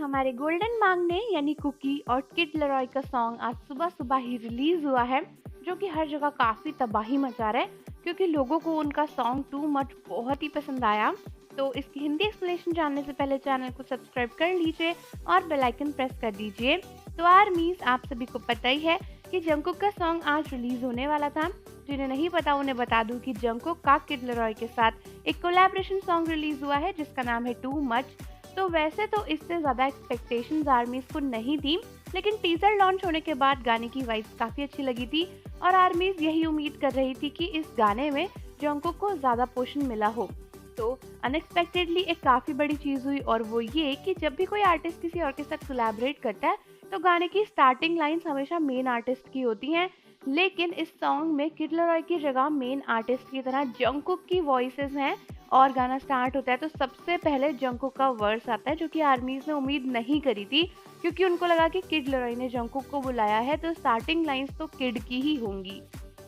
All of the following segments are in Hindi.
हमारे गोल्डन मांग ने यानी कुकी और किड लरॉय का सॉन्ग आज सुबह सुबह ही रिलीज हुआ है, जो कि हर जगह काफ़ी तबाही मचा रहा है क्योंकि लोगों को उनका सॉन्ग टू मच बहुत ही पसंद आया। तो इसकी हिंदी एक्सप्लेनेशन जानने से पहले चैनल को सब्सक्राइब कर लीजिए और बेल आइकन प्रेस कर दीजिए। तो आर्मीज, आप सभी को पता ही है कि जंगकुक का सॉन्ग आज रिलीज होने वाला था। जिन्हें नहीं पता उन्हें बता दूं कि जंगकुक का किड लरॉय के साथ एक कोलैबोरेशन सॉन्ग रिलीज हुआ है जिसका नाम है टू मच। तो वैसे तो इससे ज़्यादा एक्सपेक्टेशंस आर्मीज को नहीं थी, लेकिन टीजर लॉन्च होने के बाद गाने की वाइब्स काफ़ी अच्छी लगी थी और आर्मीज यही उम्मीद कर रही थी कि इस गाने में जंगकुक को ज़्यादा पोर्शन मिला हो। तो अनएक्सपेक्टेडली एक काफ़ी बड़ी चीज़ हुई और वो ये कि जब भी कोई आर्टिस्ट किसी और के साथ कोलैबोरेट करता है तो गाने की स्टार्टिंग लाइंस हमेशा मेन आर्टिस्ट की होती हैं, लेकिन इस सॉन्ग में किड लरॉय की जगह मेन आर्टिस्ट की तरह जंगकुक की वॉइसेस हैं। और गाना स्टार्ट होता है तो सबसे पहले जंगकुक का वर्स आता है, जो कि आर्मीज ने उम्मीद नहीं करी थी क्योंकि उनको लगा कि किड लरॉय ने जंगकुक को बुलाया है तो स्टार्टिंग लाइंस तो किड की ही होंगी।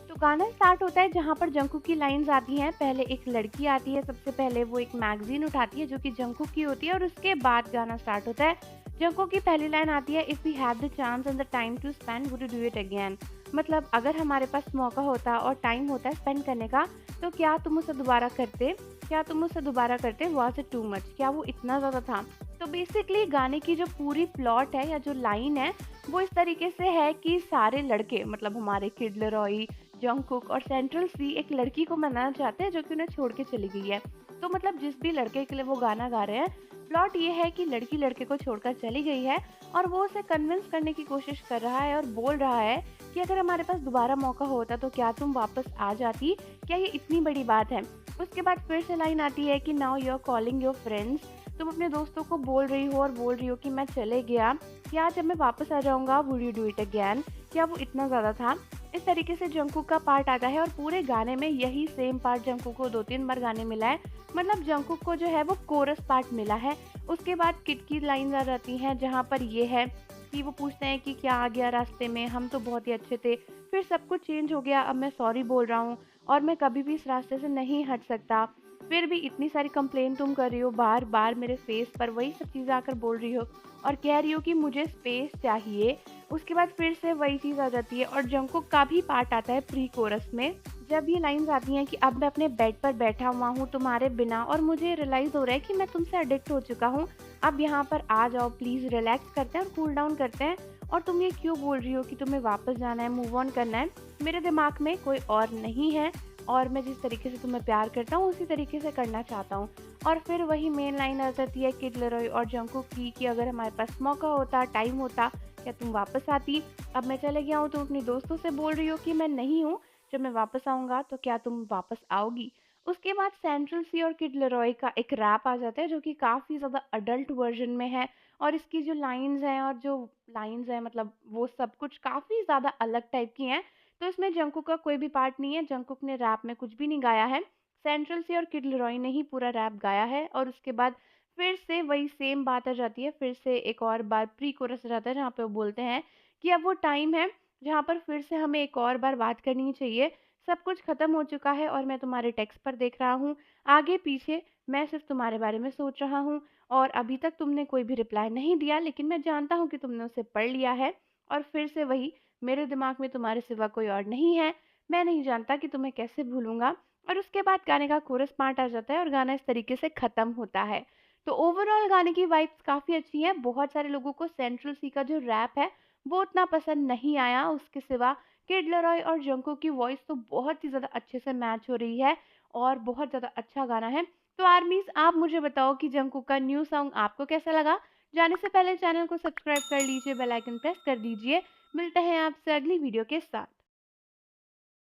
तो गाना स्टार्ट होता है जहाँ पर जंगकुक की लाइंस आती हैं। पहले एक लड़की आती है, सबसे पहले वो एक मैगजीन उठाती है जो कि जंगकुक की होती है और उसके बाद गाना स्टार्ट होता है। जंगकुक की पहली लाइन आती है, if we have the chance and the time to spend would you do it again. मतलब अगर हमारे पास मौका होता और टाइम होता है स्पेंड करने का तो क्या तुम उसे दोबारा करते, क्या तुम उसे दोबारा करते, वाज इट टू मच, क्या वो इतना ज़्यादा था। तो बेसिकली गाने की जो पूरी प्लॉट है या जो लाइन है वो इस तरीके से है कि सारे लड़के, मतलब हमारे किड लरॉय, जंगकुक और सेंट्रल सी एक लड़की को मनाना चाहते हैं जो कि उन्हें छोड़ के चली गई है। तो मतलब जिस भी लड़के के लिए वो गाना गा रहे हैं, प्लॉट ये है कि लड़की लड़के को छोड़कर चली गई है और वो उसे कन्विंस करने की कोशिश कर रहा है और बोल रहा है कि अगर हमारे पास दोबारा मौका होता तो क्या तुम वापस आ जाती, क्या ये इतनी बड़ी बात है। उसके बाद फिर से लाइन आती है कि now you are calling your friends, तुम अपने दोस्तों को बोल रही हो और बोल रही हो कि मैं चले गया, क्या जब मैं वापस आ जाऊंगा would you do it again, क्या वो इतना ज़्यादा था। इस तरीके से जंगकुक का पार्ट आता है और पूरे गाने में यही सेम पार्ट जंगकुक को 2-3 बार गाने मिला है। मतलब जंगकुक को जो है वो कोरस पार्ट मिला है। उसके बाद किड की लाइन आ जाती हैं जहाँ पर ये है कि वो पूछते हैं कि क्या आ गया रास्ते में, हम तो बहुत ही अच्छे थे, फिर सब कुछ चेंज हो गया, अब मैं सॉरी बोल रहा हूँ और मैं कभी भी इस रास्ते से नहीं हट सकता। फिर भी इतनी सारी कंप्लेन तुम कर रही हो, बार बार मेरे फेस पर वही सब चीज़ें आकर बोल रही हो और कह रही हो कि मुझे स्पेस चाहिए। उसके बाद फिर से वही चीज़ आ जाती है और जंगकुक का भी पार्ट आता है प्री कोरस में, जब ये लाइंस आती हैं कि अब मैं अपने बेड पर बैठा हुआ हूँ तुम्हारे बिना और मुझे रियलाइज़ हो रहा है कि मैं तुमसे एडिक्ट हो चुका हूँ, अब यहाँ पर आ जाओ प्लीज़, रिलैक्स करते हैं और कूल डाउन करते हैं। और तुम ये क्यों बोल रही हो कि तुम्हें वापस जाना है, मूव ऑन करना है, मेरे दिमाग में कोई और नहीं है और मैं जिस तरीके से तुम्हें प्यार करता हूँ उसी तरीके से करना चाहता हूँ। और फिर वही मेन लाइन आ जाती है किड लरॉय और जंगकुक की कि अगर हमारे पास मौका होता, टाइम होता, क्या तुम वापस आती, अब मैं चले गया हूँ, तुम अपने दोस्तों से बोल रही हो कि मैं नहीं हूँ, जब मैं वापस आऊँगा तो क्या तुम वापस आओगी। उसके बाद सेंट्रल सी और किड लरॉय का एक रैप आ जाता है जो कि काफ़ी ज़्यादा अडल्ट वर्जन में है और इसकी जो लाइंस हैं और जो लाइंस हैं मतलब वो सब कुछ काफ़ी ज़्यादा अलग टाइप की हैं। तो इसमें जंगकुक का कोई भी पार्ट नहीं है, जंगकुक ने रैप में कुछ भी नहीं गाया है, सेंट्रल सी और किड लरॉय ने ही पूरा रैप गाया है। और उसके बाद फिर से वही सेम बात आ जाती है, फिर से एक और बार प्री कोरस आ जाता है जहाँ पे वो बोलते हैं कि अब वो टाइम है जहाँ पर फिर से हमें एक और बार बात करनी चाहिए, सब कुछ ख़त्म हो चुका है और मैं तुम्हारे टेक्स्ट पर देख रहा हूँ, आगे पीछे मैं सिर्फ तुम्हारे बारे में सोच रहा हूँ और अभी तक तुमने कोई भी रिप्लाई नहीं दिया, लेकिन मैं जानता हूँ कि तुमने उसे पढ़ लिया है। और फिर से वही, मेरे दिमाग में तुम्हारे सिवा कोई और नहीं है, मैं नहीं जानता कि तुम्हें कैसे भूलूंगा। और उसके बाद गाने का कोरस पार्ट आ जाता है और गाना इस तरीके से ख़त्म होता है। तो ओवरऑल गाने की वाइब्स काफ़ी अच्छी है। बहुत सारे लोगों को सेंट्रल सी का जो रैप है वो उतना पसंद नहीं आया, उसके सिवा किड लरॉय और जंगकुक की वॉइस तो बहुत ही ज़्यादा अच्छे से मैच हो रही है और बहुत ज़्यादा अच्छा गाना है। तो आर्मीज़, आप मुझे बताओ कि जंगकुक का न्यू सॉन्ग आपको कैसा लगा। जाने से पहले चैनल को सब्सक्राइब कर लीजिए, बेल आइकन प्रेस कर दीजिए। मिलते हैं आपसे अगली वीडियो के साथ।